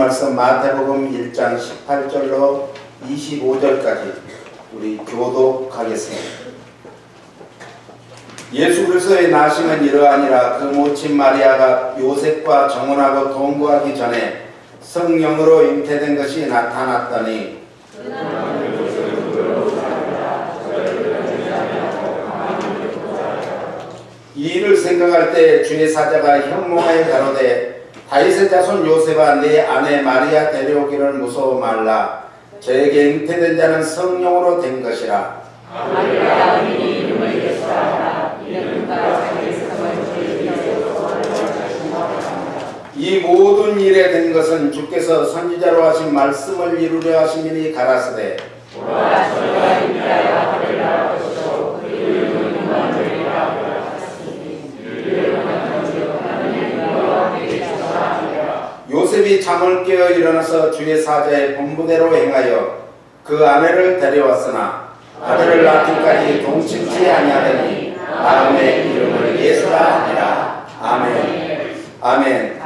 말씀 마태복음 1장 18절로 25절까지 우리 교독하겠습니다. 예수 그리스도의 나심은 이러하니라. 그 모친 마리아가 요셉과 정혼하고 동거하기 전에 성령으로 잉태된 것이 나타났더니 이 일을 생각할 때 주의 사자가 현몽하여 가로되 다윗의 자손 요셉아 내 아내 마리아 데려오기를 무서워 말라. 저에게 잉태된 자는 성령으로 된 것이라. 마리아가 이름을 예수라 하라. 이 모든 일에 된 것은 주께서 선지자로 하신 말씀을 이루려 하심이니 가라사대 요셉이 잠을 깨어 일어나서 주의 사자의 본부대로 행하여 그 아내를 데려왔으나 아들을 낳기까지 동침치 아니하더니 다음에 이름을 예수라 하니라. 아멘. 아멘.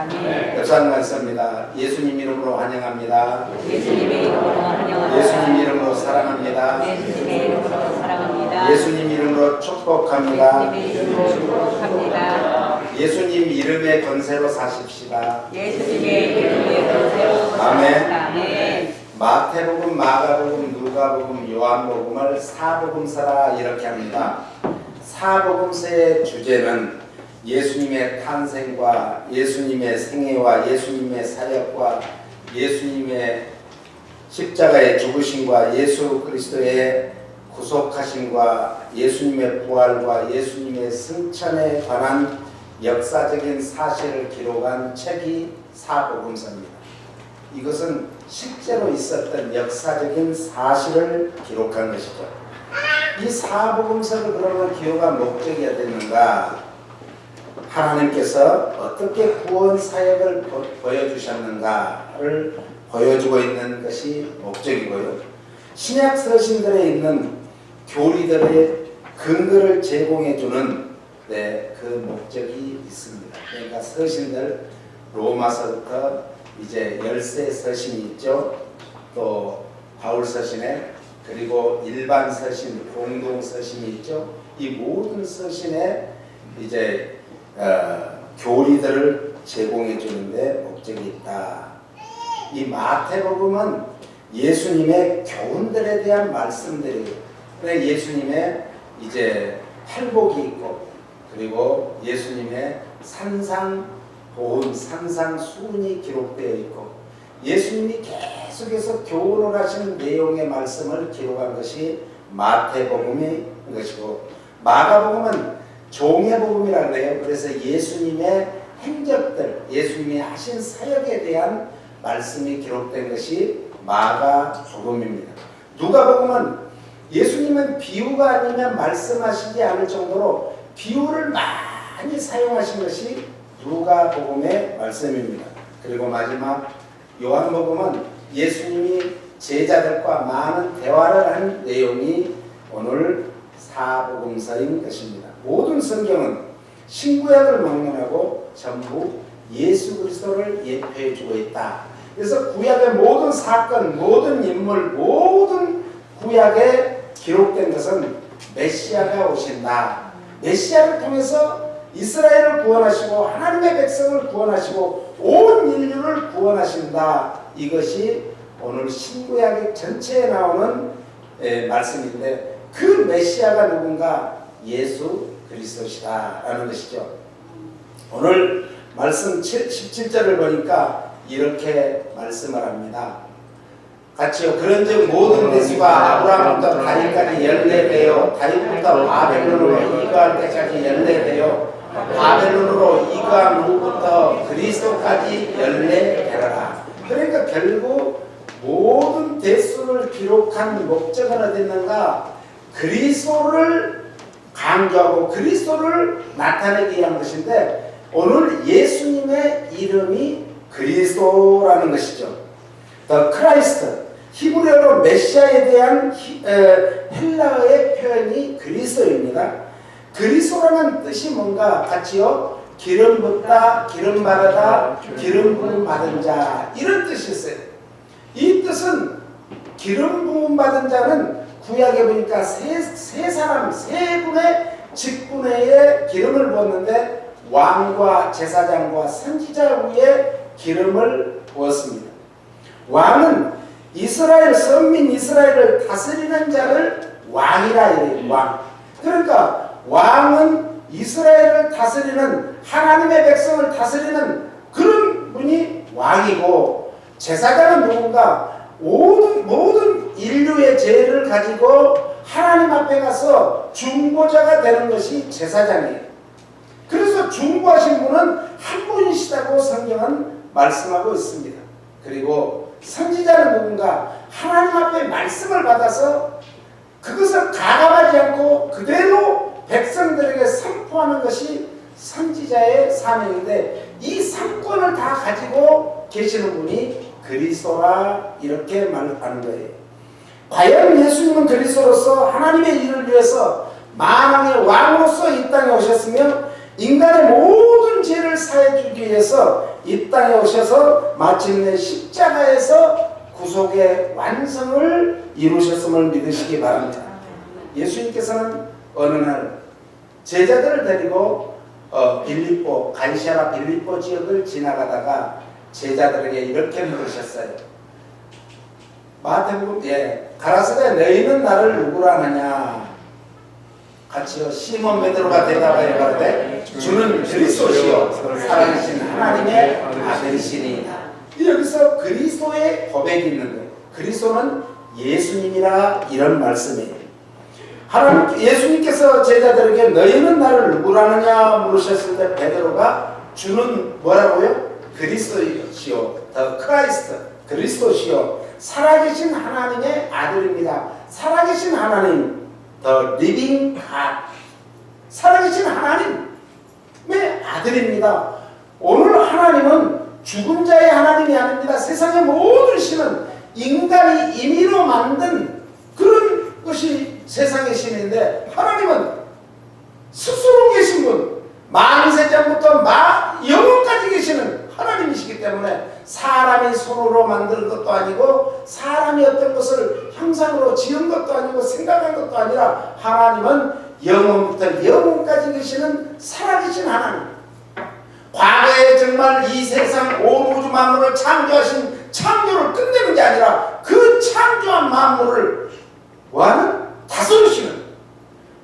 역사는 말씀입니다. 예수님 이름으로 환영합니다. 예수님 이름으로 환영합니다. 예수님 이름으로 사랑합니다. 예수님 이름으로 사랑합니다. 예수님 이름으로 축복합니다. 예수님 이름으로 축복합니다. 예수님 이름의 권세로 사십시다. 예수님의 이름의 권세로 아멘. 아멘. 마태복음, 마가복음, 누가복음, 요한복음을 사복음서라 이렇게 합니다. 사복음서의 주제는 예수님의 탄생과 예수님의 생애와 예수님의 사역과 예수님의 십자가의 죽으심과 예수 그리스도의 구속하심과 예수님의 부활과 예수님의 승천에 관한 역사적인 사실을 기록한 책이 사복음서입니다. 이것은 실제로 있었던 역사적인 사실을 기록한 것이죠. 이 사복음서를 그러면 기록한 목적이 됐는가? 하나님께서 어떻게 구원 사역을 보여주셨는가를 보여주고 있는 것이 목적이고요. 신약 서신들에 있는 교리들의 근거를 제공해주는 그 목적이 있습니다. 그러니까 서신들 로마서부터 이제 13 서신이 있죠. 또 바울 서신에 그리고 일반 서신, 공동 서신이 있죠. 이 모든 서신에 이제 교리들을 제공해 주는데 목적이 있다. 이 마태복음은 예수님의 교훈들에 대한 말씀들이에요. 그래 예수님의 이제 팔복이 있고 그리고 예수님의 산상보훈, 산상수훈이 기록되어 있고 예수님이 계속해서 교훈을 하시는 내용의 말씀을 기록한 것이 마태복음인 것이고 마가복음은 종회복음이라고 해요. 그래서 예수님의 행적들, 예수님이 하신 사역에 대한 말씀이 기록된 것이 마가복음입니다. 누가복음은 예수님은 비유가 아니면 말씀하시지 않을 정도로 비유를 많이 사용하신 것이 누가복음의 말씀입니다. 그리고 마지막 요한복음은 예수님이 제자들과 많은 대화를 한 내용이 오늘 사복음서인 것입니다. 모든 성경은 신구약을 막론하고 전부 예수 그리스도를 예표해 주고 있다. 그래서 구약의 모든 사건, 모든 인물, 모든 구약에 기록된 것은 메시아가 오신다. 메시아를 통해서 이스라엘을 구원하시고 하나님의 백성을 구원하시고 온 인류를 구원하신다. 이것이 오늘 신구약의 전체에 나오는 말씀인데 그 메시아가 누군가? 예수 그리스도시다라는 것이죠. 오늘 말씀 17절을 보니까 이렇게 말씀을 합니다. 같이요. 그런즉 모든 대수가 아브라함부터 다윗까지 14배요 다윗부터 바벨론으로 이거할 때까지 14배요 바벨론으로 이거한 후부터 그리스도까지 14배라. 그러니까 결국 모든 대수를 기록한 목적은 어딨는가? 그리스도를 강조하고 그리스도를 나타내기 위한 것인데 오늘 예수님의 이름이 그리스도라는 것이죠. The Christ, 히브리어로 메시아에 대한 헬라어의 표현이 그리스도입니다. 그리스도라는 뜻이 뭔가 같이요? 기름 붓다, 기름 바르다, 기름 부음 받은 자 이런 뜻이 있어요. 이 뜻은 기름 부음 받은 자는 구약에 보니까 세 사람, 세 분의 직분회에 기름을 부었는데 왕과 제사장과 선지자 위에 기름을 부었습니다. 왕은 이스라엘 선민 이스라엘을 다스리는 자를 왕이라 이래요. 왕. 그러니까 왕은 이스라엘을 다스리는 하나님의 백성을 다스리는 그런 분이 왕이고 제사장은 누군가 모든 인류의 죄를 가지고 하나님 앞에 가서 중보자가 되는 것이 제사장이에요. 그래서 중보하신 분은 한 분이시다고 성경은 말씀하고 있습니다. 그리고 선지자는 누군가 하나님 앞에 말씀을 받아서 그것을 가감하지 않고 그대로 백성들에게 선포하는 것이 선지자의 사명인데 이 삼권을 다 가지고 계시는 분이 그리스도라 이렇게 말하는 거예요. 과연 예수님은 그리스도로서 하나님의 일을 위해서 만왕의 왕으로서 이 땅에 오셨으며 인간의 모든 죄를 사해 주기 위해서 이 땅에 오셔서 마침내 십자가에서 구속의 완성을 이루셨음을 믿으시기 바랍니다. 예수님께서는 어느 날 제자들을 데리고 빌립보, 갈시아라 빌립보 지역을 지나가다가 제자들에게 이렇게 물으셨어요. 마태복음 가라사대 너희는 나를 누구라 하느냐? 같이요. 시몬 베드로가 대답하여 가로되 주는 그리스도시요 살아계신 하나님의 아들이시니이다. 여기서 그리스도의 고백이 있는 거예요. 그리스도는 예수님이라 이런 말씀이에요. 예수님께서 제자들에게 너희는 나를 누구라느냐 물으셨을 때 베드로가 주는 뭐라고요? 그리스도시요, 더 크라이스트, 그리스도시요 살아계신 하나님의 아들입니다. 살아계신 하나님, 더 리빙 갓, 살아계신 하나님의 아들입니다. 오늘 하나님은 죽은 자의 하나님이 아닙니다. 세상의 모든 신은 인간이 임의로 만든 그런 것이 세상의 신인데 하나님은 스스로 계신 분, 만세전부터 영원까지 계시는 하나님이시기 때문에 사람이 손으로 만든 것도 아니고 사람이 어떤 것을 형상으로 지은 것도 아니고 생각한 것도 아니라 하나님은 영원부터 영원까지 계시는 살아계신 하나님. 과거에 정말 이 세상 온 우주 만물을 창조하신 창조를 끝내는 게 아니라 그 창조한 만물을 뭐하는? 다스리시는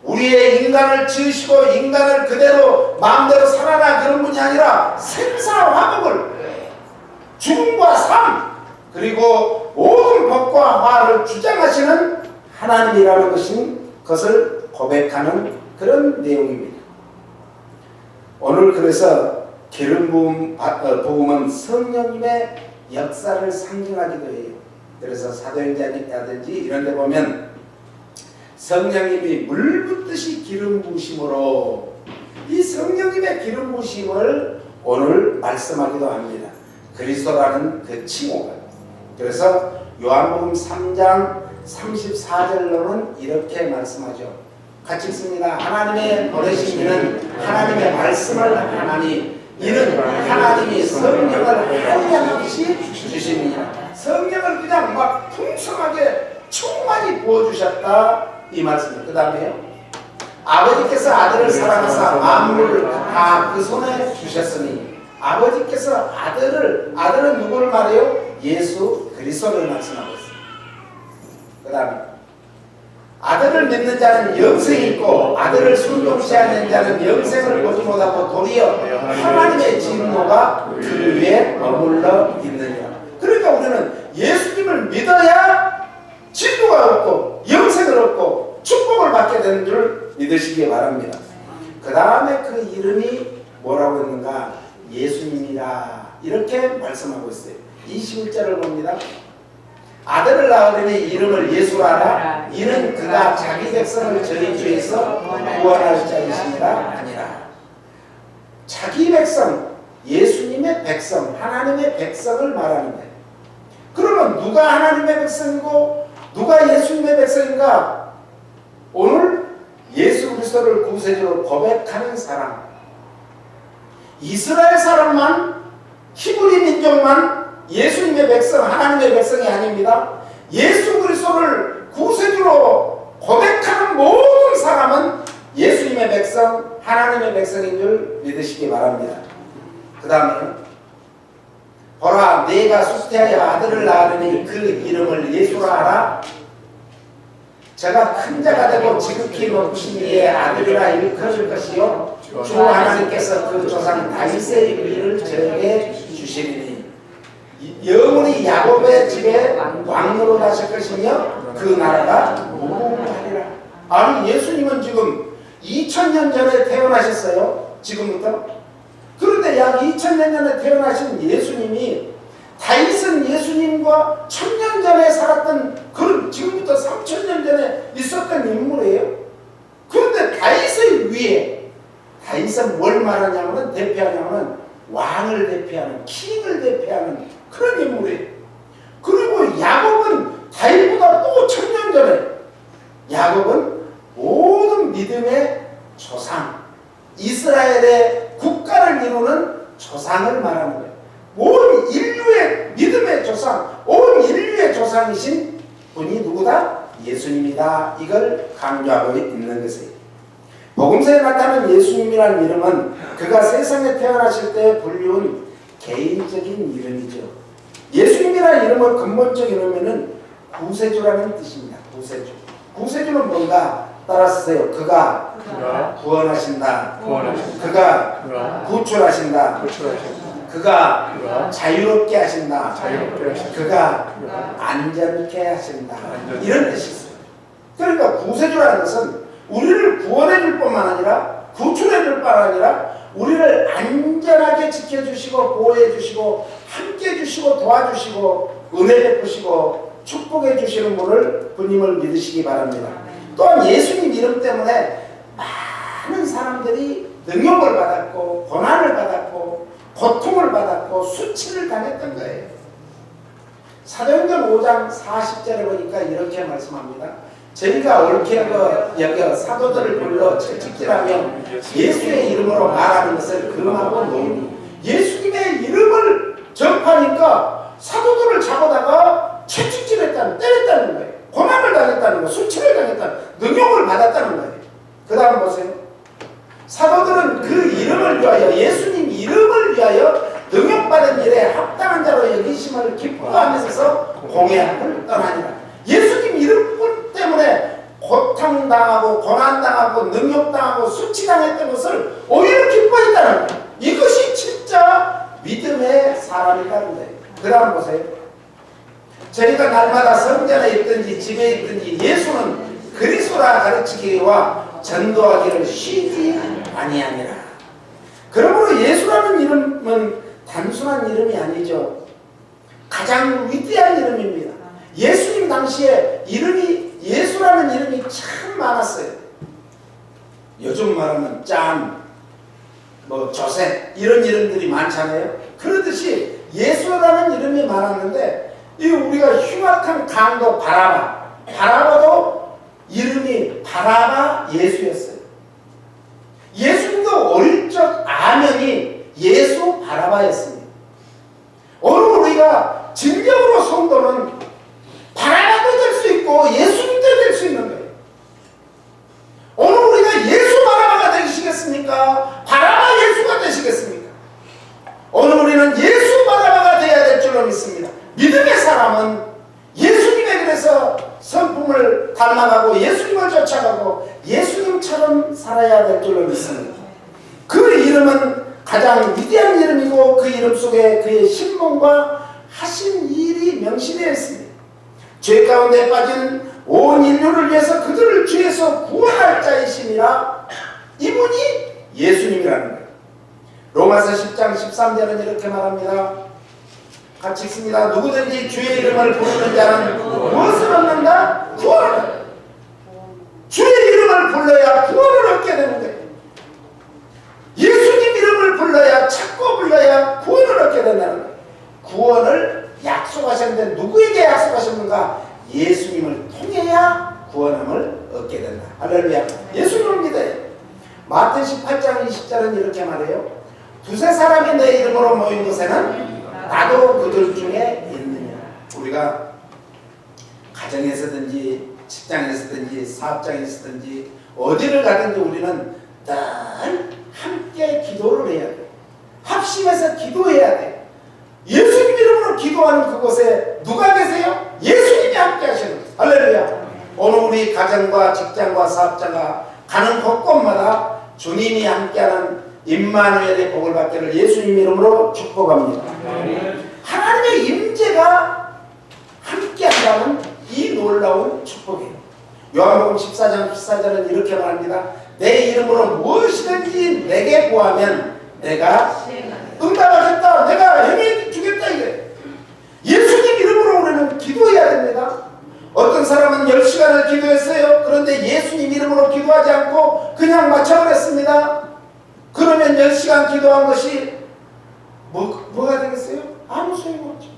우리의 인간을 지으시고 인간을 그대로 마음대로 살아라 그런 분이 아니라 생사화복을 죽음과 삶 그리고 모든 법과 화를 주장하시는 하나님이라는 것을 고백하는 그런 내용입니다. 오늘 그래서 기름 부음은 성령님의 역사를 상징하기도 해요. 그래서 사도행전이라든지 이런 데 보면 성령님이 물 붓듯이 기름 부으심으로 이 성령님의 기름 부으심을 오늘 말씀하기도 합니다. 그리스도라는 그 칭호가. 그래서 요한복음 3장 34절로는 이렇게 말씀하죠. 같이 읽습니다. 하나님의 보내신 이는 하나님의 말씀을 하나니 이는 하나님이 성령을 한량없이 주시니라. 성령을 그냥 막 풍성하게 충만히 부어주셨다 이 말씀입니다. 그 다음에요. 아버지께서 아들을 사랑하사 만물을 다 그 손에 주셨으니 아버지께서 아들은 누구를 말해요? 예수 그리스도를 말씀하고 있습니다. 그 다음에 아들을 믿는 자는 영생이 있고 아들을 순종시하는 자는 영생을 보지 못하고 도리어 하나님의 진노가 그 위에 머물러 있느니라. 그러니까 우리는 예수님을 믿어야 진노가 없고 영생을 얻고 축복을 받게 되는 줄 믿으시기 바랍니다. 그 다음에 그 이름이 뭐라고 했는가? 예수님이라 이렇게 말씀하고 있어요. 21절을 봅니다. 아들을 낳으려니 이름을 예수라 하라. 이는 그가 자기 백성을 저희 죄에서 구원할 자이시니라 아니라. 자기 백성, 예수님의 백성, 하나님의 백성을 말하는 거예요. 그러면 누가 하나님의 백성이고 누가 예수님의 백성인가? 오늘 예수 그리스도를 구세주로 고백하는 사람, 이스라엘 사람만, 히브리 민족만 예수님의 백성, 하나님의 백성이 아닙니다. 예수 그리스도를 구세주로 고백하는 모든 사람은 예수님의 백성, 하나님의 백성인 줄 믿으시기 바랍니다. 그 다음에 보라, 내가 숫대하여 아들을 낳으니 그 이름을 예수라 하라. 제가 큰 자가 되고 지극히 높으신 이의 아들이라 일컬을 것이요 주 하나님께서 그 조상 다윗의 위를 저에게 주시리니 영원히 야곱의 집에 왕으로 하실 것이며 그 나라가 무궁하리라. 아니, 예수님은 지금 2000년 전에 태어나셨어요. 지금부터. 그런데 약 2000년 전에 태어나신 예수님이 다윗은 예수님과 1000년 전에 살았던 그런 지금부터 3000년 전에 있었던 인물이에요. 그런데 다윗의 위에, 다윗은 뭘 말하냐면 대표하냐면 왕을 대표하는, 킹을 대표하는 그런 인물이에요. 그리고 야곱은 다윗보다 또 1000년 전에, 야곱은 모든 믿음의 조상, 이스라엘의 국가를 이루는 조상을 말하는 거예요. 온 인류의 믿음의 조상, 온 인류의 조상이신 분이 누구다? 예수님이다. 이걸 강조하고 있는 것이에요. 복음서에 나타난 예수님이라는 이름은 그가 세상에 태어나실 때 불리운 개인적인 이름이죠. 예수님이라는 이름의 근본적인 의미는 구세주라는 뜻입니다. 구세주. 구세주는 뭔가 따라쓰세요. 그가 구원하신다. 그가 구출하신다. 그가 자유롭게 하신다. 그가 안전케 하신다. 이런 뜻이 있어요. 그러니까 구세주라는 것은 우리를 구원해 줄 뿐만 아니라, 구출해 줄 뿐만 아니라 우리를 안전하게 지켜주시고 보호해 주시고 함께 해주시고 도와주시고 은혜 베푸시고 축복해 주시는 분임을 믿으시기 바랍니다. 또한 예수님 이름 때문에 많은 사람들이 능욕을 받았고 고난을 받았고 고통을 받았고 수치를 당했던 거예요. 사도행전 5장 40절에 보니까 이렇게 말씀합니다. 저희가 옳게 여겨 사도들을 불러 채찍질하며 예수의 이름으로 말하는 것을 금하고 놓으니, 예수님의 이름을 접하니까 사도들을 잡아다가 채찍질했다는, 때렸다는 거예요. 고난을 당했다는 거예요. 수치를 당했다는 거예요. 능욕을 받았다는 거예요. 그 다음 보세요. 사도들은 그 이름을 위하여, 예수님 이름을 위하여 능욕받은 일에 합당한 자로 여기심을 기뻐하면서 공회함을 떠나니라. 예수님 이름 때문에 고통당하고 고난당하고 능욕당하고 수치당했던 것을 오히려 기뻐했다는 거예요. 이것이 진짜 믿음의 사람이라는 거예요. 그 다음 보세요. 저희가 날마다 성전에 있든지 집에 있든지 예수는 그리스도라 가르치기와 전도하기를 쉬지 아니하니라. 그러므로 예수라는 이름은 단순한 이름이 아니죠. 가장 위대한 이름입니다. 예수님 당시에 이름이, 예수라는 이름이 참 많았어요. 요즘 말하면 짠, 조셉 이런 이름들이 많잖아요. 그러듯이 예수라는 이름이 많았는데, 이 우리가 흉악한 강도 바라바도 이름이 바라바 예수였어요. 예수님도 어릴 적 아멘이 예수 바라바였습니다. 오늘 우리가 진정으로 성도는 바라바도 될 수 있고 예수님도 될 수 있는 거예요. 오늘 우리가 예수 바라바가 되시겠습니까? 바라바 예수가 되시겠습니까? 오늘 우리는 예수 바라바가 되어야 될 줄로 믿습니다. 믿음의 사람은 예수님에 그래서 성품을 닮아가고 예수님을 쫓아가고 예수님처럼 살아야 될 줄로 믿습니다. 그 이름은 가장 위대한 이름이고 그 이름 속에 그의 신분과 하신 일이 명시되어 있습니다. 죄 가운데 빠진 온 인류를 위해서 그들을 죄에서 구원할 자이심이라. 이분이 예수님이라는 거예요. 로마서 10장 13절은 이렇게 말합니다. 같이 읽습니다. 누구든지 주의 이름을 부르는 자는 무엇을 얻는다? 구원을 얻는다. 주의 이름을 불러야 구원을 얻게 되는 거예요. 예수님 이름을 불러야, 찾고 불러야 구원을 얻게 된다는 거예요. 구원을 약속하셨는데 누구에게 약속하셨는가? 예수님을 통해야 구원함을 얻게 된다. 할렐루야. 예수님을 믿어요. 마태 18장 20절은 이렇게 말해요. 두세 사람이 내 이름으로 모인 곳에는 나도 그들 중에 있느냐. 우리가 가정에서든지 직장에서든지 사업장에서든지 어디를 가든지 우리는 늘 함께 기도를 해야 돼. 합심해서 기도해야 돼. 예수님 이름으로 기도하는 그곳에 누가 계세요? 예수님이 함께 하시는 거예요. 할렐루야. 오늘 우리 가정과 직장과 사업자가 가는 곳곳마다 주님이 함께하는 임마누엘의 복을 받기를 예수님 이름으로 축복합니다. 하나님의 임재가 함께한다는 이 놀라운 축복이에요. 요한복음 14장 14절은 이렇게 말합니다. 내 이름으로 무엇이든지 내게 구하면 내가 응답하겠다. 내가 행해 주겠다. 이게 예수님 이름으로 우리는 기도해야 됩니다. 어떤 사람은 10시간을 기도했어요. 그런데 예수님 이름으로 기도하지 않고 그냥 마쳐버렸습니다. 그러면 10시간 기도한 것이 뭐가 되겠어요? 아무 소용없죠.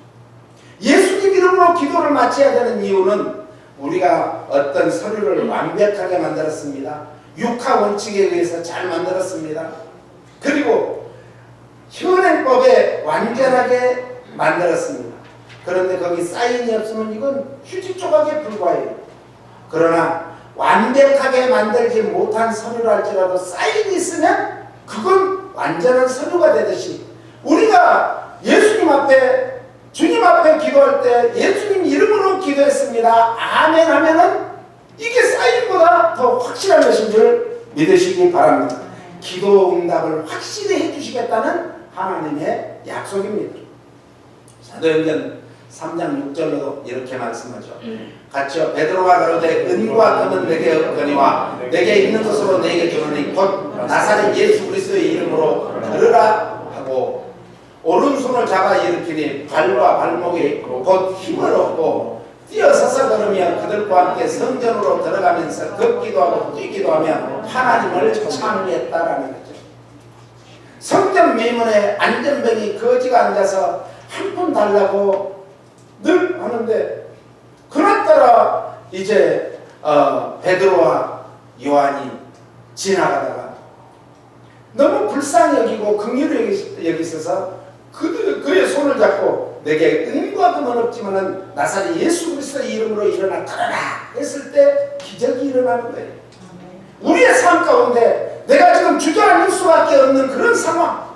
예수님 이름으로 기도를 마쳐야 되는 이유는 우리가 어떤 서류를 완벽하게 만들었습니다. 육하 원칙에 의해서 잘 만들었습니다. 그리고 현행법에 완전하게 만들었습니다. 그런데 거기 사인이 없으면 이건 휴지 조각에 불과해요. 그러나 완벽하게 만들지 못한 서류라 할지라도 사인이 있으면 그건 완전한 서류가 되듯이 우리가 예수님 앞에 주님 앞에 기도할 때 예수님 이름으로 기도했습니다. 아멘 하면은 이게 사인보다 더 확실한 것인 줄 믿으시기 바랍니다. 기도 응답을 확실히 해주시겠다는 하나님의 약속입니다. 사도행전 3장 6절로도 이렇게 말씀하죠. 같이요. 베드로가 가로되 은과 금은 내게 없거니와 내게 있는 것으로 내게 주노니 곧 나사렛 예수 그리스도의 이름으로 들으라 하고 오른손을 잡아 일으키니 발과 발목이 곧 힘을 얻고 뛰어서서 걸으며 그들과 함께 성전으로 들어가면서 걷기도 하고 뛰기도 하며 하나님을 찬미했다라는 거죠. 성전 미문에 안전병이 거지가 앉아서 한 푼 달라고 늘 하는데 그날따라 이제 베드로와 요한이 지나가다가 너무 불쌍히 여기고 긍휼히 여기셔서 그의 손을 잡고 내게 은과 금은 없지만은 나사렛 예수 그리스도의 이름으로 일어나 걸어라 했을 때 기적이 일어나는 거예요. 우리의 삶 가운데 내가 지금 주저앉을 수밖에 없는 그런 상황,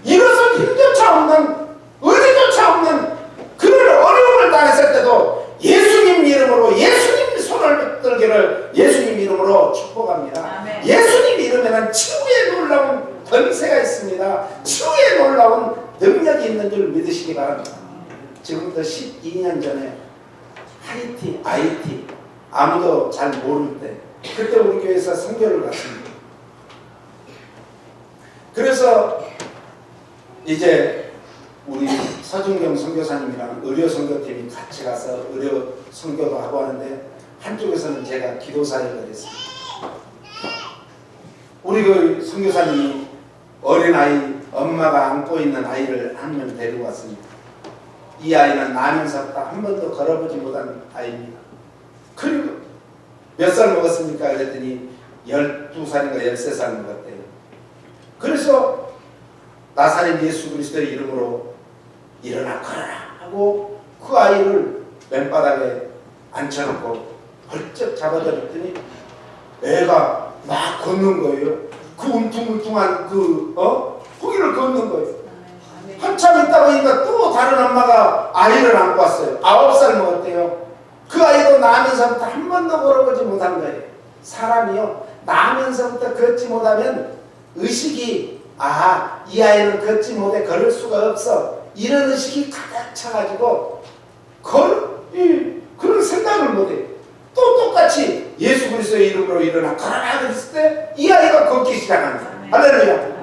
이것은 힘조차 없는 의지조차 없는 그런 어려움을 당했을 때도 예수님 이름으로 예수님 손을 들기를 예수님 이름으로 축복합니다. 아멘. 예수님 이름에는 치유의 놀라운 권세가 있습니다. 치유의 놀라운 능력이 있는 줄 믿으시기 바랍니다. 지금부터 12년 전에 하이티 아무도 잘 모를 때 그때 우리 교회에서 선교를 갔습니다. 그래서 이제 우리 서준경 선교사님이랑 의료 선교팀이 같이 가서 의료 선교도 하고 하는데 한쪽에서는 제가 기도 사역을 했습니다. 우리 그 선교사님이 어린아이 엄마가 안고 있는 아이를 한 명 데리고 왔습니다. 이 아이는 나면서부터 한 번도 걸어보지 못한 아이입니다. 그리고 몇 살 먹었습니까? 그랬더니 12살인가 13살 먹었대요. 그래서 나사렛 예수 그리스도의 이름으로 일어나 걸어라 하고 그 아이를 맨바닥에 앉혀놓고 벌쩍 잡아들였더니 애가 막 걷는 거예요. 그 움퉁움퉁한 거기를 걷는 거예요. 한참 있다 보니까 또 다른 엄마가 아이를 안고 왔어요. 9살 먹었대요. 그 아이도 나면서부터 한 번도 걸어보지 못한 거예요. 사람이요, 나면서부터 걷지 못하면 의식이 이 아이는 걷지 못해 걸을 수가 없어, 이런 의식이 가득 차가지고 그런 생각을 못해요. 또 똑같이 예수 그리스도의 이름으로 일어나 걸어라 그랬을 때 이 아이가 걷기 시작합니다. 할렐루야.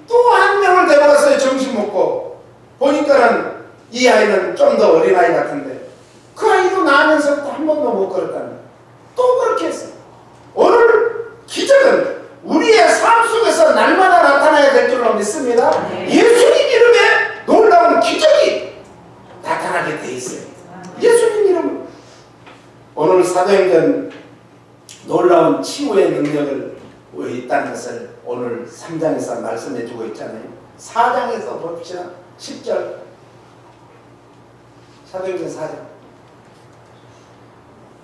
또 한 명을 데려갔어요. 점심 먹고 보니까는 이 아이는 좀 더 어린아이 같은데 그 아이도 나면서부터 한 번도 못 걸었다는 거예요. 또 그렇게 했어요. 오늘 기적은 우리의 삶 속에서 날마다 나타나야 될 줄로 믿습니다. 예수님 이름에 놀라운 기적이 나타나게 돼 있어요. 예수님 이름. 오늘 사도행전 놀라운 치유의 능력을 있다는 것을 오늘 3장에서 말씀해 주고 있잖아요. 4장에서 봅시다. 10절 사도행전 4장.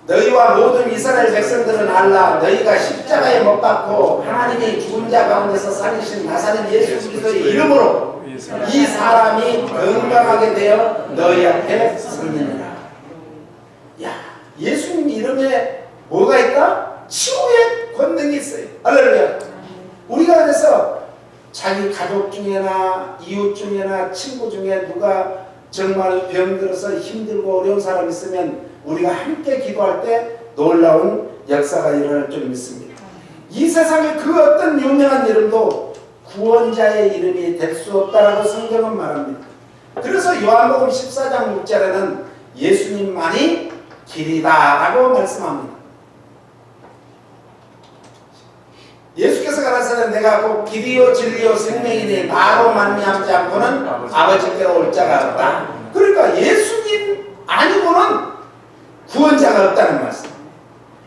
너희와 모든 이스라엘 백성들은 알라. 너희가 십자가에 못 박고 하나님이 죽은 자 가운데서 살리신 나사렛 예수 그리스도의 이름으로 이 사람이 건강하게 되어 너희 앞에 섰느니라. 야, 예수님 이름에 뭐가 있다? 치유의 권능이 있어요. 할렐루야. 우리가 그래서 자기 가족 중에나 이웃 중에나 친구 중에 누가 정말 병들어서 힘들고 어려운 사람 있으면 우리가 함께 기도할 때 놀라운 역사가 일어날 줄 믿습니다. 이 세상에 그 어떤 유명한 이름도 구원자의 이름이 될 수 없다라고 성경은 말합니다. 그래서 요한복음 14장 6절에는 예수님만이 길이다라고 말씀합니다. 예수께서 가라사대 내가 곧 길이요 진리요 생명이니 나로 말미암지 않고는 아버지께로 올 자가 없다. 그러니까 예수님 아니고는 구원자가 없다는 말씀.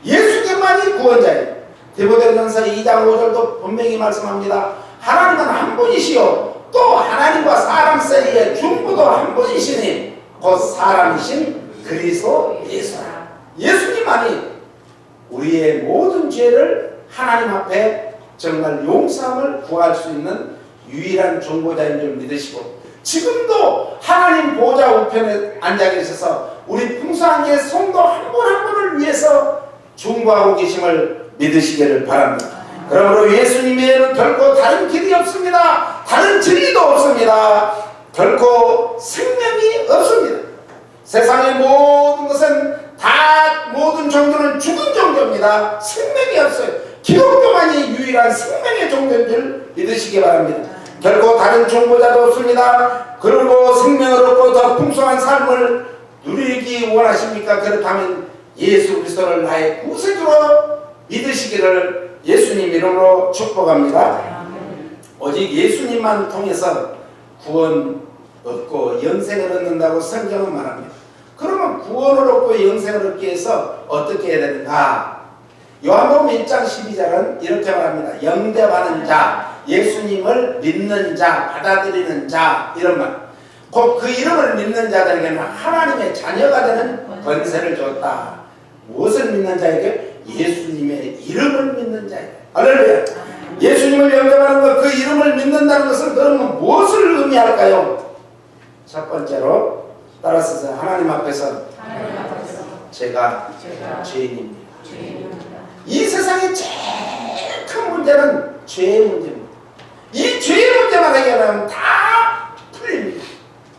예수님만이 구원자예요. 디모데전서 2장 5절도 분명히 말씀합니다. 하나님은 한 분이시요 또 하나님과 사람 사이에 중보도 한 분이시니 곧 사람이신 그리스도 예수라. 예수님만이 우리의 모든 죄를 하나님 앞에 정말 용서함을 구할 수 있는 유일한 중보자인 줄 믿으시고 지금도 하나님 보좌 우편에 앉아 계셔서 우리 풍성하게 성도 한 분 한 분을 위해서 중보하고 계심을 믿으시기를 바랍니다. 그러므로 예수님 외에는 결코 다른 길이 없습니다. 다른 진리도 없습니다. 결코 생명이 없습니다. 세상의 모든 것은 다 모든 종교는 죽은 종교입니다. 생명이 없어요. 기독교만이 유일한 생명의 종교인 줄 믿으시기 바랍니다. 결코 다른 중보자도 없습니다. 그리고 생명을 얻고 더 풍성한 삶을 누리기 원하십니까? 그렇다면 예수 그리스도를 나의 구세주로 믿으시기를 예수님 이름으로 축복합니다. 오직 예수님만 통해서 구원 얻고 영생을 얻는다고 성경은 말합니다. 그러면 구원을 얻고 영생을 얻기 위해서 어떻게 해야 되는가? 요한복음 1장 12절은 이렇게 말합니다. 영접하는 자, 예수님을 믿는 자, 받아들이는 자, 이런 말. 곧 그 이름을 믿는 자들에게는 하나님의 자녀가 되는 권세를 줬다. 무엇을 믿는 자에게? 예수님의 이름을 믿는 자에게. 할렐루야. 예수님을 영접하는 것, 그 이름을 믿는다는 것은 그러면 무엇을 의미할까요? 첫 번째로 따라서 하나님 앞에서 제가 죄인입니다. 이 세상의 제일 큰 문제는 죄의 문제입니다. 이 죄의 문제만 해결하면 다 풀립니다.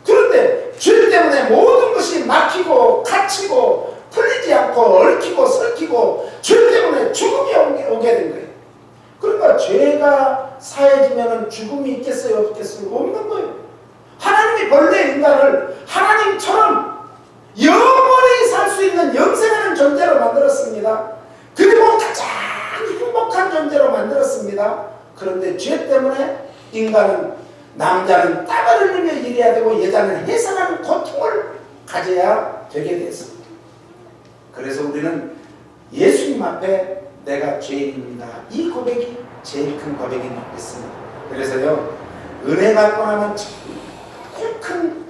그런데 죄 때문에 모든 것이 막히고 갇히고 풀리지 않고 얽히고 설키고 죄 때문에 죽음이 오게 된 거예요. 그러니까 죄가 사해지면 죽음이 있겠어요? 없겠어요? 없는 거예요. 하나님이 본래 인간을 하나님처럼 영원히 살 수 있는 영생하는 존재로 만들었습니다. 그리고 가장 행복한 존재로 만들었습니다. 그런데 죄 때문에 인간은 남자는 땀을 흘리며 일해야 되고 여자는 해산하는 고통을 가져야 되게 됐습니다. 그래서 우리는 예수님 앞에 내가 죄인입니다. 이 고백이 제일 큰 고백이 있습니다. 그래서요, 은혜 받고 나면 제일 큰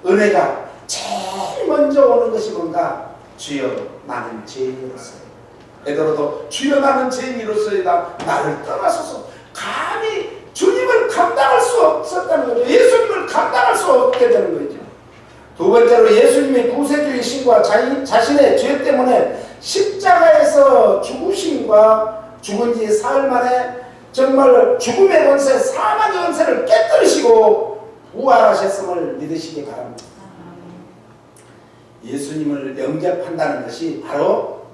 은혜가 제일 먼저 오는 것이 뭔가? 주여 나는 죄인으로서. 베드로도 주여 나는 죄인으로서이다. 나를 떠나소서. 감히 주님을 감당할 수 없었다는 거죠. 예수님을 감당할 수 없게 되는 거죠. 두 번째로 예수님의 구세주의 신과 자신의 죄 때문에 십자가에서 죽으심과 죽은 지 사흘 만에 정말 죽음의 권세, 사망의 권세를 깨뜨리시고 부활하셨음을 믿으시기 바랍니다. 예수님을 영접한다는 것이 바로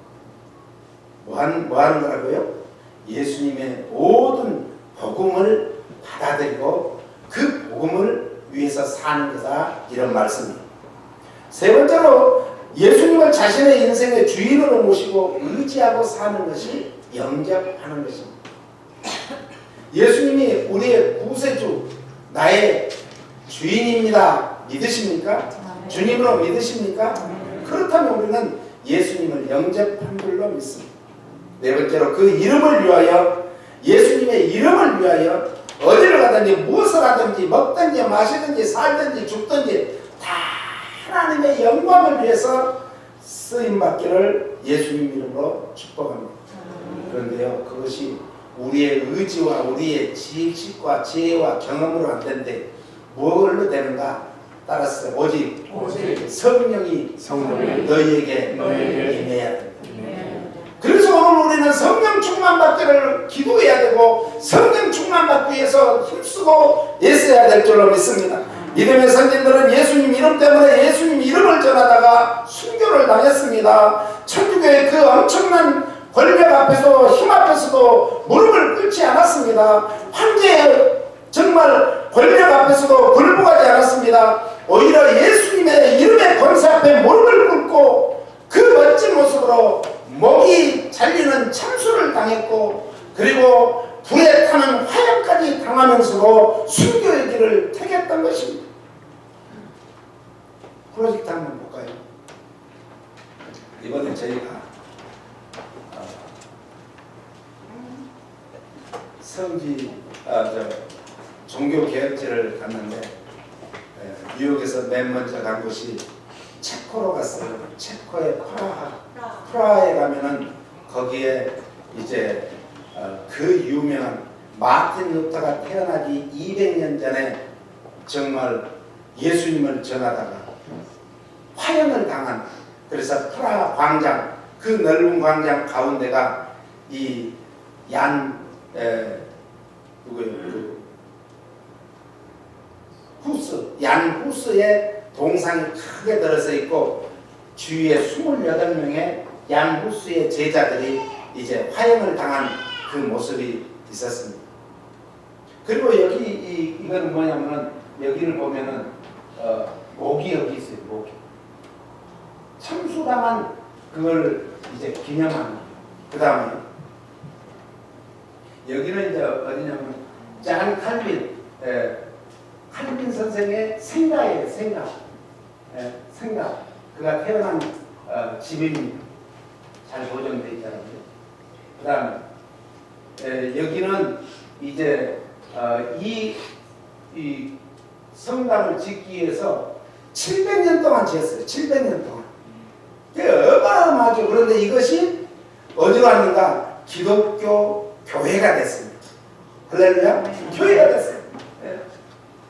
뭐 하는 거라고요? 예수님의 모든 복음을 받아들이고 그 복음을 위해서 사는 거다, 이런 말씀입니다. 세 번째로 예수님을 자신의 인생의 주인으로 모시고 의지하고 사는 것이 영접하는 것입니다. 예수님이 우리의 구세주, 나의 주인입니다. 믿으십니까? 주님으로 믿으십니까? 그렇다면 우리는 예수님을 영접한 줄로 믿습니다. 네 번째로 그 이름을 위하여 예수님의 이름을 위하여 어디를 가든지 무엇을 하든지 먹든지 마시든지 살든지 죽든지 다 하나님의 영광을 위해서 쓰임받기를 예수님 이름으로 축복합니다. 그런데요, 그것이 우리의 의지와 우리의 지식과 지혜와 경험으로 안 되는데 뭘로 되는가? 따라서 오직 성령이 너희에게 임해야 된다. 그래서 오늘 우리는 성령 충만 받기를 기도해야 되고 성령 충만 받기 위해서 힘쓰고 애써야 될 줄로 믿습니다. 믿음의 선진들은 예수님 이름 때문에 예수님 이름을 전하다가 순교를 당했습니다. 천주교의 그 엄청난 권력 앞에서 힘 앞에서도 무릎을 꿇지 않았습니다. 황제의 정말 권력 앞에서도 굴복하지 않았습니다. 오히려 예수님의 이름의 권세 앞에 무릎을 꿇고 그 멋진 모습으로 목이 잘리는 참수를 당했고 그리고 불에 타는 화약까지 당하면서도 순교의 길을 택했던 것입니다. 프로젝트 한번 볼까요? 이번에 저희가 종교개혁지를 갔는데 뉴욕에서 맨 먼저 간 곳이 체코로 갔어요. 체코의 프라하에 가면은 거기에 이제 그 유명한 마틴 루터가 태어나기 200년 전에 정말 예수님을 전하다가 화형을 당한, 그래서 프라하 광장, 그 넓은 광장 가운데가 이 얀 후스의 동상이 크게 들어서 있고 주위에 28명의 얀 후스의 제자들이 이제 화형을 당한 그 모습이 있었습니다. 그리고 여기 이건 뭐냐면은 여기를 보면은 목이 여기 있어요. 목이 참수당한 그걸 이제 기념하는. 그 다음에 여기는 이제 어디냐면 잔 칼빈 칼빈 선생의 생가예요. 생가. 그가 태어난 집입니다. 잘 보존되어 있잖아요. 그 다음에 여기는 이제 이 성당을 짓기 위해서 700년 동안 지었어요. 700년 동안. 어마어마하죠. 그런데 이것이 어디로 왔는가? 기독교 교회가 됐습니다. 할렐루야? 교회가 됐어요.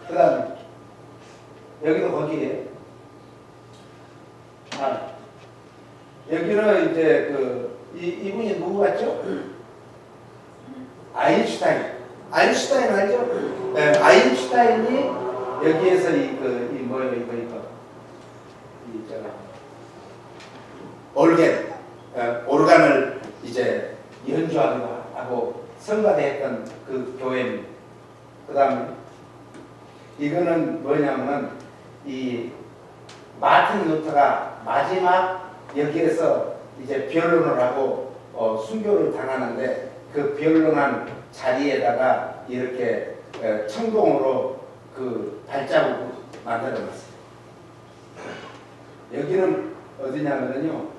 그 다음에 여기도 거기에 여기는 이제 이분이 누구 같죠? 아인슈타인 알죠? 네, 아인슈타인이 여기에서 오르간을 이제 연주하기도 하고 성가대했던 그 교회입니다. 그 다음에 이거는 뭐냐면 이 마틴 루터가 마지막 여기에서 이제 변론을 하고 순교를 당하는데 그 변론한 자리에다가 이렇게 청동으로 그 발자국을 만들어놨어요. 여기는 어디냐면요,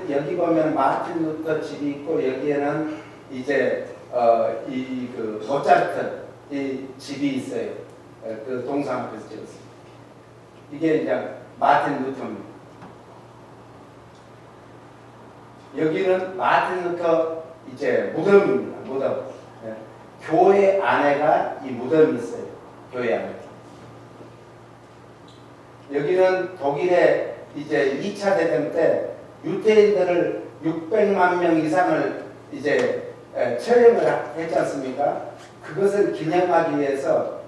여기 보면 마틴 루터 집이 있고 여기에는 이제 그 모차르트 이 집이 있어요. 그 동상 앞에서 찍었어요. 이게 이제 마틴 루터입니다. 여기는 마틴 루터 이제 무덤입니다. 무덤. 교회 안에가 이 무덤이 있어요. 교회 안에. 여기는 독일의 이제 2차 대전 때 유태인들을 600만 명 이상을 이제 처형을 했지 않습니까? 그것을 기념하기 위해서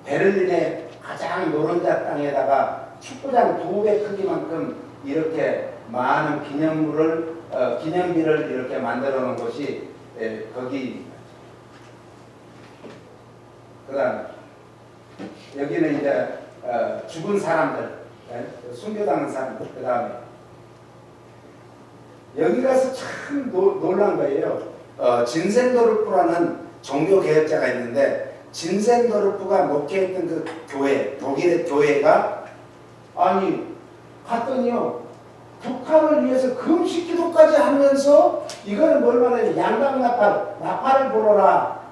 베를린의 가장 노른자 땅에다가 축구장 2배 크기만큼 이렇게 많은 기념비를 이렇게 만들어 놓은 곳이 거기. 그 다음 여기는 이제 죽은 사람들, 순교당한 사람들. 그 다음에 여기 가서 참 놀란 거예요. 진센도르프라는 종교개혁자가 있는데 진센도르프가 목회했던 그 교회, 독일의 교회가 갔더니요 북한을 위해서 금식 기도까지 하면서 이거는 뭘 말해요? 양강나팔, 나팔을 불어라.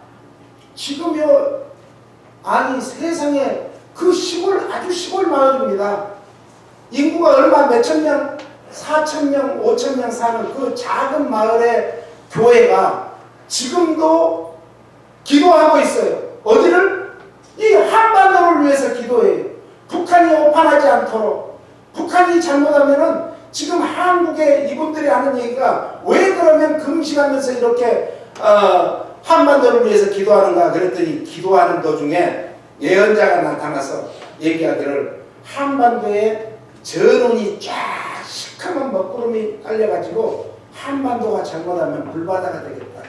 지금요, 아니 세상에 그 시골, 아주 시골 마을입니다. 인구가 얼마 몇천 명, 4,000명, 5,000명 사는 그 작은 마을의 교회가 지금도 기도하고 있어요. 어디를? 이 한반도를 위해서 기도해요. 북한이 오판하지 않도록. 북한이 잘못하면은 지금 한국에 이분들이 하는 얘기가 왜 그러면 금식하면서 이렇게 한반도를 위해서 기도하는가 그랬더니 기도하는 도중에 예언자가 나타나서 얘기하기를 한반도에 전운이 쫙 시커먼 먹구름이 깔려가지고 한반도가 잘못하면 불바다가 되겠다.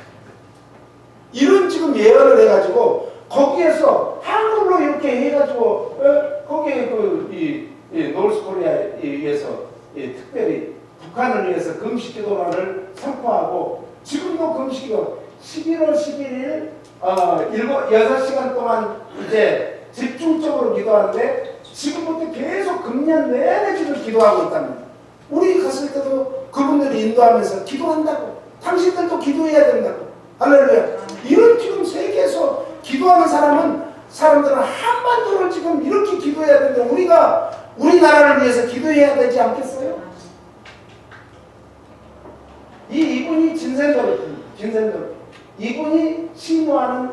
이런 지금 예언을 해가지고 거기에서 한글로 이렇게 해가지고 거기에 노스코리아에 의해서 특별히 북한을 위해서 금식기도를 선포하고 지금도 금식기도 11월 11일 6시간 동안 이제 집중적으로 기도하는데 지금부터 계속 금년 내내 지금 기도하고 있답니다. 우리 갔을 때도 그분들이 인도하면서 기도한다고. 당신들도 기도해야 된다고. 할렐루야. 이런 지금 세계에서 기도하는 사람들은 한반도를 지금 이렇게 기도해야 되는데 우리나라를 위해서 기도해야 되지 않겠어요? 이분이 진센도르. 이분이 신고하는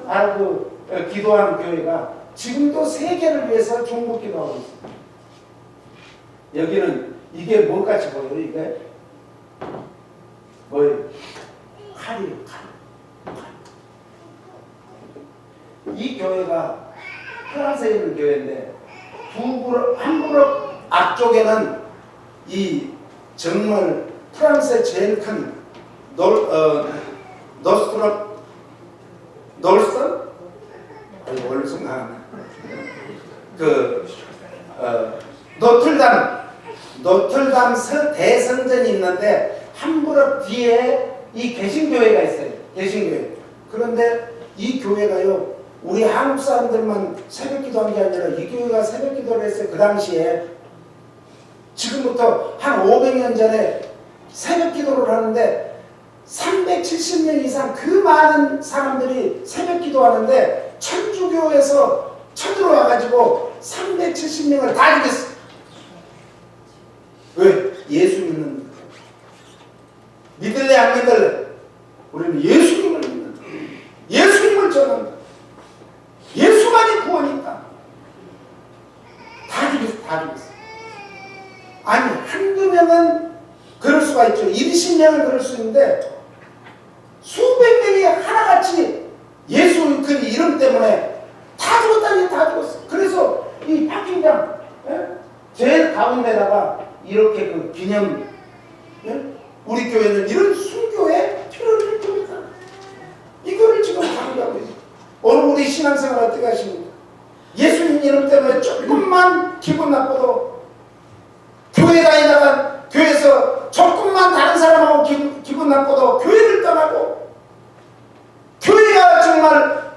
기도하는 교회가 지금도 세계를 위해서 중국 기도하고 있습니다. 여기는 이게 뭘같이 보여요? 이게 뭐예요? 칼이에요. 칼. 이 교회가 프랑스에 있는 교회인데 한 그룹 앞쪽에는 이 정말 프랑스의 제일 큰 놀선? 뭘 생각하나? 노틀담 대성전이 있는데 한 그룹 뒤에 이 개신교회가 있어요. 개신교회. 그런데 이 교회가요, 우리 한국 사람들만 새벽 기도한 게 아니라 이 교회가 새벽 기도를 했어요. 그 당시에 지금부터 한 500년 전에 새벽 기도를 하는데 370년 이상 그 많은 사람들이 새벽 기도하는데 천주교에서 쳐들어 와가지고 370명을 다 죽였어. 왜? 예수 믿는. 믿을래 안 믿을래? 우리는 예수님을 믿는다. 예수님을 전한다. 예수만이 구원이 있다. 다 죽였어. 아니 한두 명은 그럴 수가 있죠. 20명은 그럴 수 있는데 수백 명이 하나같이 예수 그 이름 때문에 다 죽었다니 다 죽었어. 그래서 이 파킹장 제일 가운데다가 이렇게 그 기념 우리 교회는 이런 순교에 피를 흘립니다. 이거를 지금 강조하고 있어요. 오늘 우리 신앙생활 어떻게 하십니까? 예수님 이름 때문에 조금만 기분 나빠도 교회 다니다가 교회에서 조금만 다른 사람하고 기분 나빠도 교회를 떠나고 교회가 정말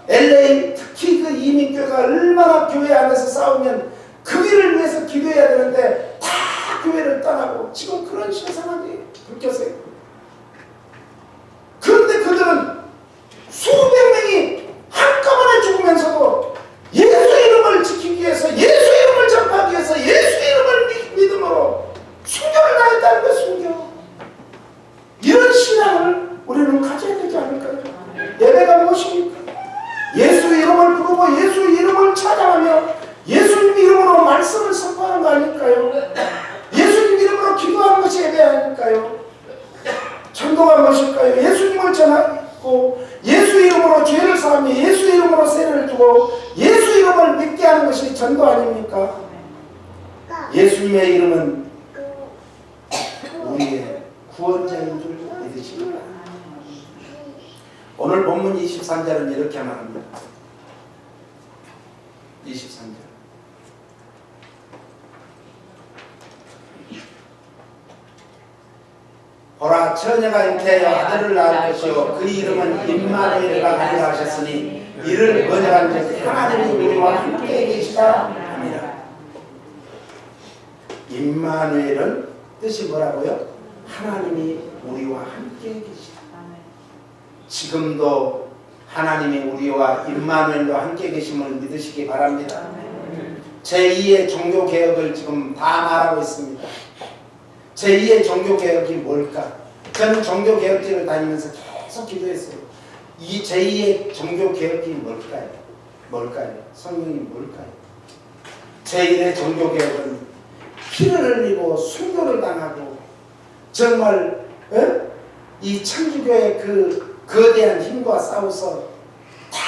LA 특히 그 이민교회가 얼마나 교회 안에서 싸우면 그 일을 위해서 기도해야 되는데 다 교회를 떠나고 지금 그런 신상하게 불켰어요. 그런데 그들은 수백 명이 한꺼번에 죽으면서도 예수 이름을 지키기 위해서 예수 이름을 전파하기 위해서 예수 이름을 믿음으로 순교를 다했다는 거예요. 순교. 이런 신앙을 우리는 가져야 되지 않을까요? 예배가 무엇입니까? 예수 이름을 부르고 예수 이름을 찬양하며 예수님 이름으로 말씀을 선포하는 거 아닐까요? 예수님 이름으로 기도하는 것이 예배 아닐까요? 전도가 무엇일까요? 예수님을 전하고 예수 이름으로 죄를 사하며 예수 이름으로 세례를 주고 예수 이름을 믿게 하는 것이 전도 아닙니까? 예수님의 이름은 우리의 구원자인 줄 믿으십니다. 오늘 본문 23절은 이렇게 말합니다. 23절. 보라, 처녀가 잉태하여 아들을 낳을 것이요 그 이름은 임마누엘이라 하리라 하셨으니 이를 번역한즉 하나님이 우리와 함께 계시다 합니다. 임마누엘은 뜻이 뭐라고요? 하나님이 우리와 함께 계시다. 지금도 하나님이 우리와 임마누엘로 함께 계심을 믿으시기 바랍니다. 제2의 종교개혁을 지금 다 말하고 있습니다. 제2의 종교개혁이 뭘까? 저는 종교개혁지를 다니면서 계속 기도했어요. 이 제2의 종교개혁이 뭘까요? 성경이 뭘까요? 제1의 종교개혁은 피를 흘리고 순교를 당하고 정말 이 천주교의 그 거대한 힘과 싸워서 다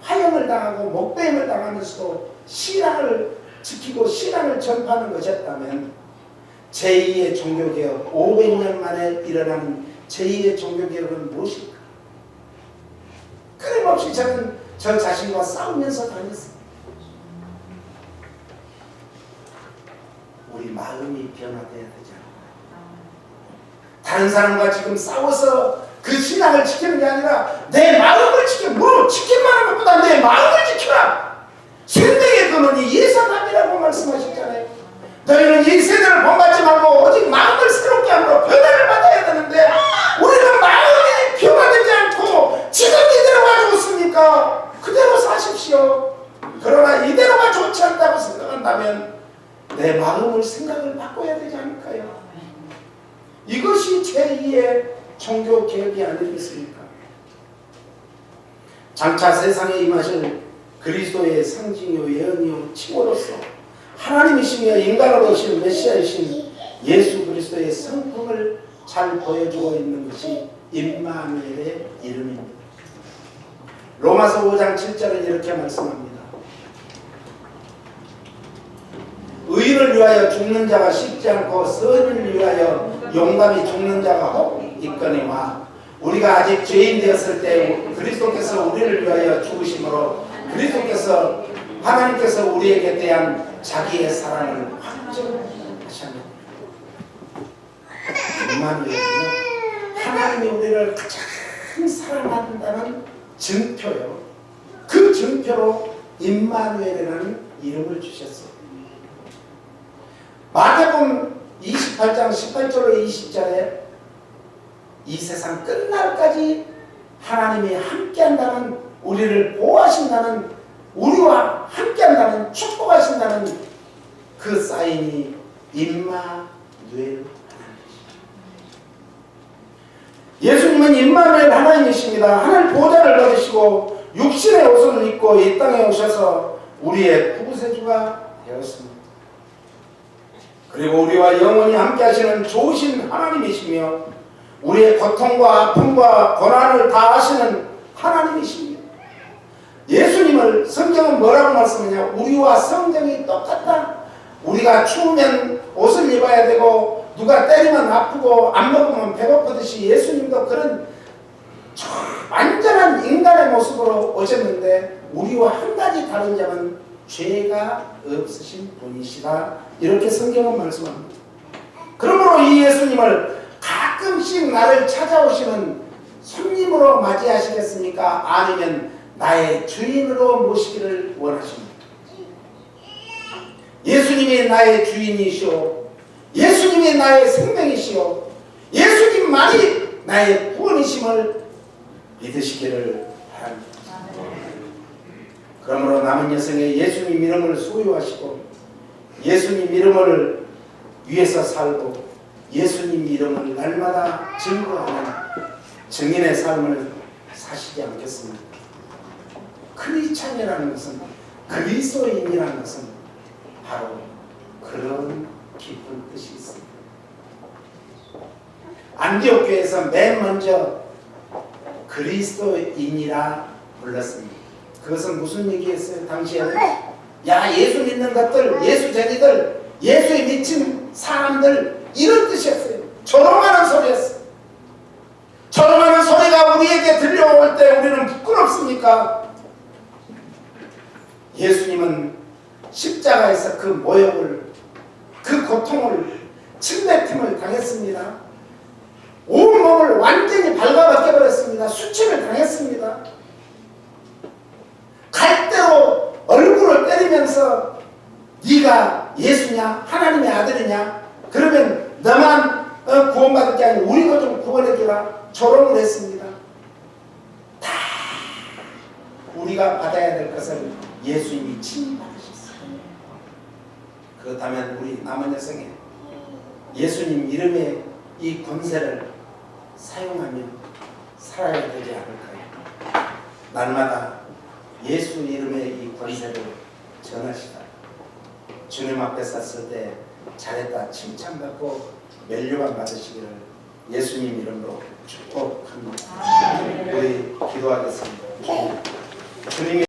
화형을 당하고 목배임을 당하면서도 신앙을 지키고 신앙을 전파하는 것이었다면 제2의 종교개혁, 500년 만에 일어나는 제2의 종교개혁은 무엇일까? 끊임없이 저는 저 자신과 싸우면서 다녔어요. 우리 마음이 변화돼야 되지 않을까? 다른 사람과 지금 싸워서 그 신앙을 지키는 게 아니라 내 마음을 지킬 만한 것보다 내 마음을 지켜라. 생명의 근원이 예수님이라고 말씀하셨잖아요. 너희는 이 세대를 본받지 말고 오직 마음을 새롭게 함으로 변화를 받아야 되는데 우리는 마음이 변화되지 않고 지금 이대로가 좋습니까? 그대로 사십시오. 그러나 이대로가 좋지 않다고 생각한다면 내 마음을 생각을 바꿔야 되지 않을까요? 이것이 제2의 종교개혁이 아니겠습니까? 장차 세상에 임하실 그리스도의 상징이요 예언이요 칭호로서 하나님이시며 인간으로 오신 메시아이신 예수 그리스도의 성품을 잘 보여주고 있는 것이 임마누엘의 이름입니다. 로마서 5장 7절은 이렇게 말씀합니다. 의인을 위하여 죽는 자가 쉽지 않고 선인을 위하여 용감히 죽는 자가 혹 있거니와 우리가 아직 죄인 되었을 때 그리스도께서 우리를 위하여 죽으심으로 그리스도께서 하나님께서 우리에게 대한 자기의 사랑을 확증하셨습니다. 임마누엘은요, 하나님이 우리를 가장 사랑한다는 증표요. 그 증표로 임마누엘이라는 이름을 주셨어요. 마태복음 28장 18절로 20절에 이 세상 끝날까지 하나님이 함께한다는, 우리를 보호하신다는, 우리와 함께한다는, 축복하신다는 그 사인이 임마누엘 하나님이십니다. 예수님은 임마누엘 하나님이십니다. 하늘 보좌를 받으시고 육신의 옷을 입고 이 땅에 오셔서 우리의 구세주가 되었습니다. 그리고 우리와 영원히 함께 하시는 좋으신 하나님이시며 우리의 고통과 아픔과 고난을 다 아시는 하나님이십니다. 예수님을 성경은 뭐라고 말씀하냐? 우리와 성경이 똑같다. 우리가 추우면 옷을 입어야 되고 누가 때리면 아프고 안 먹으면 배고프듯이 예수님도 그런 완전한 인간의 모습으로 오셨는데 우리와 한 가지 다른 점은 죄가 없으신 분이시다. 이렇게 성경은 말씀합니다. 그러므로 이 예수님을 가끔씩 나를 찾아오시는 손님으로 맞이하시겠습니까? 아니면 나의 주인으로 모시기를 원하십니까? 예수님이 나의 주인이시오. 예수님이 나의 생명이시오. 예수님만이 나의 구원이심을 믿으시기를 바랍니다. 그러므로 남은 여생에 예수님 이름을 소유하시고 예수님 이름을 위해서 살고 예수님 이름을 날마다 증거하는 증인의 삶을 사시지 않겠습니까? 크리스찬이라는 것은, 그리스도인이라는 것은 바로 그런 깊은 뜻이 있습니다. 안디옥 교회에서 맨 먼저 그리스도인이라 불렀습니다. 그것은 무슨 얘기였어요? 당시에는 야, 예수 믿는 것들, 예수쟁이들, 예수에 미친 사람들, 이런 뜻이었어요. 조롱하는 소리였어요. 조롱하는 소리가 우리에게 들려올 때 우리는 부끄럽습니까? 예수님은 십자가에서 그 모욕을, 그 고통을, 침뱉음을 당했습니다. 온몸을 완전히 발가벗겨버렸습니다. 수치를 당했습니다. 갈대로 얼굴을 때리면서 네가 예수냐? 하나님의 아들이냐? 그러면 너만 구원받을 게 아니고 우리도 좀 구원해 주라 조롱을 했습니다. 다 우리가 받아야 될 것을 예수님이 친히 받으셨어요. 그렇다면 우리 남은 여생에 예수님 이름의 이 권세를 사용하며 살아야 되지 않을까요? 날마다 예수 이름의 이 권세를 전하시다. 주님 앞에 섰을 때 잘했다 칭찬받고 멸류관 받으시기를 예수님 이름으로 축복합니다. 우리 기도하겠습니다. 주님, 주님이